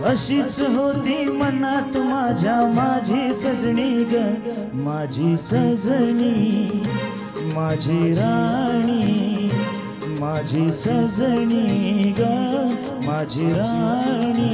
अशीच होती मनात माझ्या माझी सजनी ग, माझी सजनी, माझी राणी, माझी सजनी ग, माझी राणी।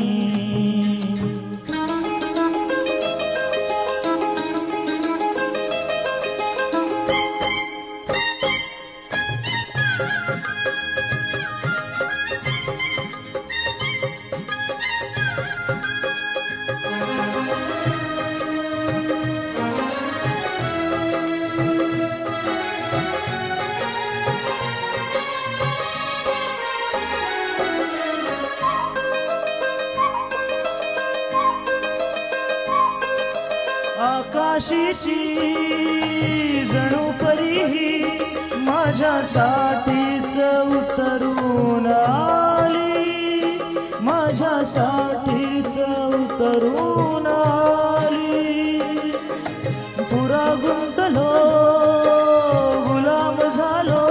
आकाशीची जणू परी ही माझ्यासाठीच उतरून आली, माझ्यासाठीच उतरून आली। पुरा गुंतलो गुलाम झालो,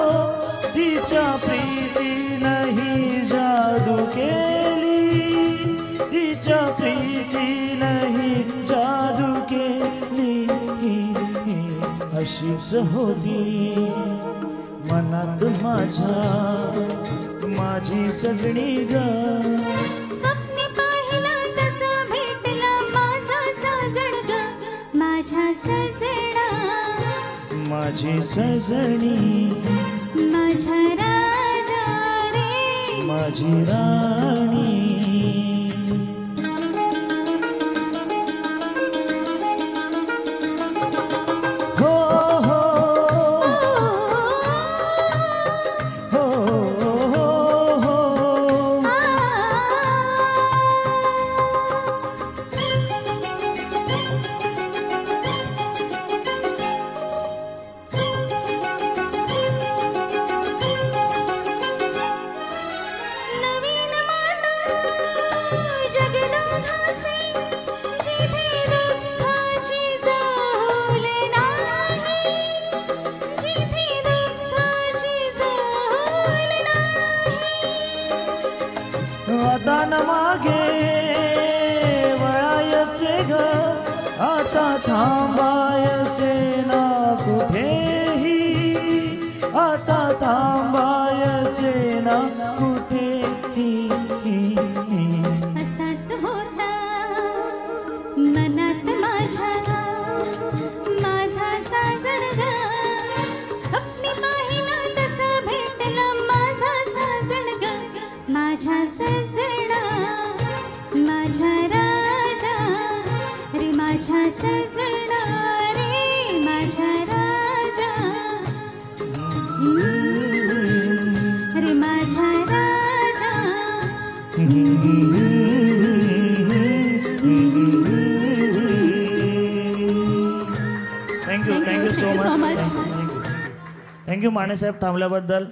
तिच्या प्रीतीनही जादू केली, तिच्या प्रीतीनही जादू केली। अशीच होती मनात माझ्या माझी सजनी ग, स्वप्नी पाहिलं तसं भेटला माझा साजण ग, माझ्या सजना, माझी सजनी, माझ्या राजा रे, माझी राणी। आता न मागे वळायचे ग, आता थांबायचे ना कुठेही, आता थांबायचे ना कुठेही। असाच होता मनात माझ्या माझा साजण ग, स्वप्नी पाहिलं तसं भेटला माझा साजण ग, माझ्या सजना, माझ्या राजा रे, माझ्या सजना रे, माझ्या राजा रे, माझ्या राजा। Thank you, thank you so much. Thank you Mane साहेब थांबल्याबद्दल।